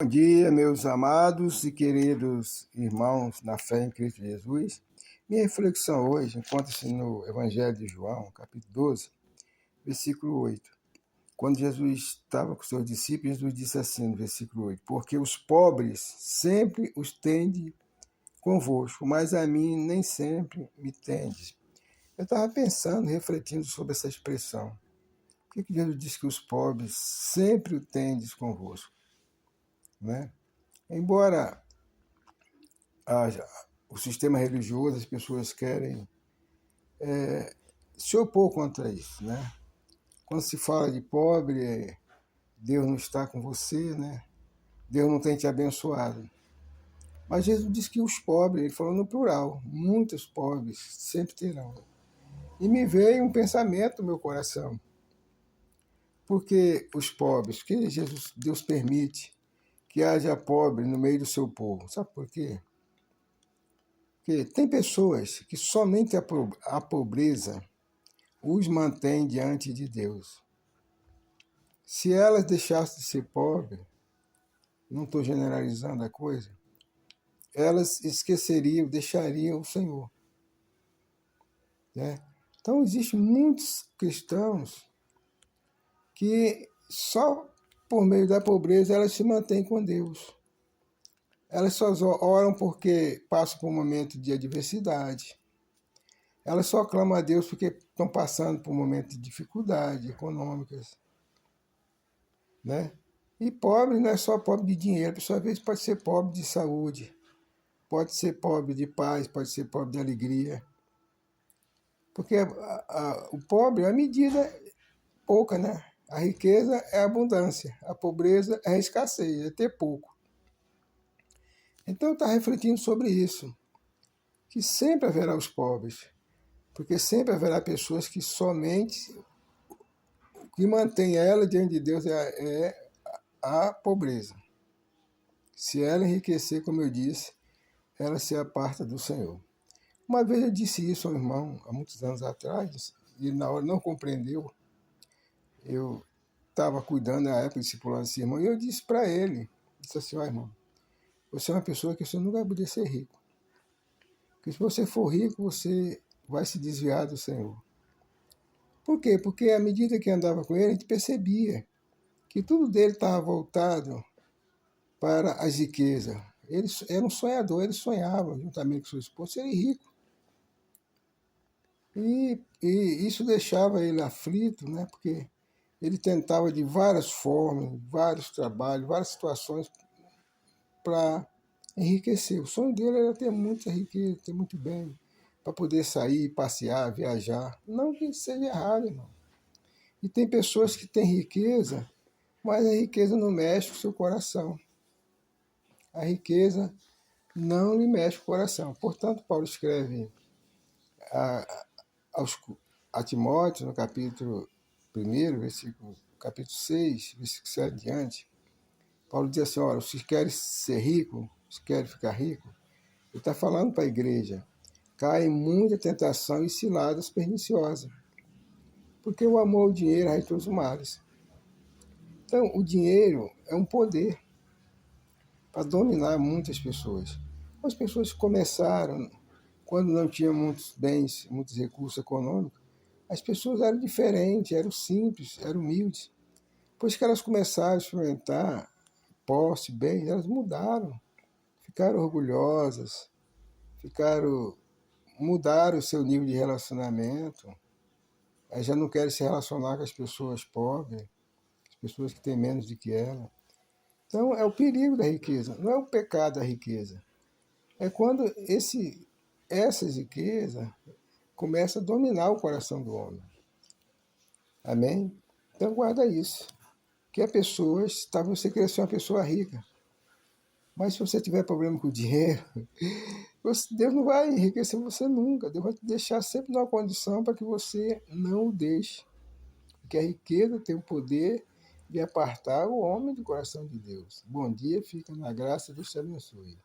Bom dia, meus amados e queridos irmãos na fé em Cristo Jesus. Minha reflexão hoje encontra-se no Evangelho de João, capítulo 12, versículo 8. Quando Jesus estava com seus discípulos, Jesus disse assim no versículo 8: Porque os pobres sempre os tende convosco, mas a mim nem sempre me tendes. Eu estava pensando, refletindo sobre essa expressão. Por que Jesus diz que os pobres sempre o tendes convosco? Né? Embora o sistema religioso, as pessoas querem se opor contra isso, né? Quando se fala de pobre, Deus não está com você, né? Deus não tem te abençoado. Mas Jesus disse que os pobres, ele falou no plural, muitos pobres sempre terão. E me veio um pensamento no meu coração. Porque os pobres, que Deus permite que haja pobre no meio do seu povo. Sabe por quê? Porque tem pessoas que somente a pobreza os mantém diante de Deus. Se elas deixassem de ser pobres, não estou generalizando a coisa, elas esqueceriam, deixariam o Senhor. Né? Então, existem muitos cristãos que só por meio da pobreza elas se mantêm com Deus. Elas só oram porque passam por um momento de adversidade. Elas só clamam a Deus porque estão passando por um momento de dificuldade econômicas. Né? E pobre não é só pobre de dinheiro, a pessoa às vezes pode ser pobre de saúde, pode ser pobre de paz, pode ser pobre de alegria. Porque o pobre é a medida pouca, né? A riqueza é a abundância, a pobreza é a escassez, é ter pouco. Então está refletindo sobre isso, que sempre haverá os pobres, porque sempre haverá pessoas que somente o que mantém ela diante de Deus é a pobreza. Se ela enriquecer, como eu disse, ela se aparta do Senhor. Uma vez eu disse isso a um irmão, há muitos anos atrás, e na hora não compreendeu. Eu estava cuidando na época, discipulando esse irmão, e eu disse para ele, disse assim, irmão, você é uma pessoa que você nunca vai poder ser rico. Porque se você for rico, você vai se desviar do Senhor. Por quê? Porque à medida que andava com ele, a gente percebia que tudo dele estava voltado para as riquezas. Ele era um sonhador, ele sonhava, juntamente com sua esposa, ser rico. E isso deixava ele aflito, né? Porque ele tentava de várias formas, vários trabalhos, várias situações para enriquecer. O sonho dele era ter muita riqueza, ter muito bem, para poder sair, passear, viajar. Não que isso seja errado, irmão. E tem pessoas que têm riqueza, mas a riqueza não mexe com o seu coração. A riqueza não lhe mexe com o coração. Portanto, Paulo escreve a Timóteo, no capítulo 1, capítulo 6, versículo 7 adiante, Paulo diz assim, olha, se quer ser rico, se quer ficar rico, ele está falando para a igreja, cai em muita tentação e ciladas perniciosas, porque o amor ao dinheiro é todos os males. Então, o dinheiro é um poder para dominar muitas pessoas. As pessoas começaram, quando não tinham muitos bens, muitos recursos econômicos, as pessoas eram diferentes, eram simples, eram humildes. Depois que elas começaram a experimentar posse, bens, elas mudaram, ficaram orgulhosas, mudaram o seu nível de relacionamento. Elas já não querem se relacionar com as pessoas pobres, as pessoas que têm menos do que ela. Então, é o perigo da riqueza, não é o pecado da riqueza. É quando essas riquezas começam a dominar o coração do homem. Amém? Então, guarda isso. Que a pessoa, você querer ser uma pessoa rica. Mas se você tiver problema com o dinheiro, Deus não vai enriquecer você nunca. Deus vai te deixar sempre numa condição para que você não o deixe. Porque a riqueza tem o poder de apartar o homem do coração de Deus. Bom dia, fica na graça, Deus te abençoe.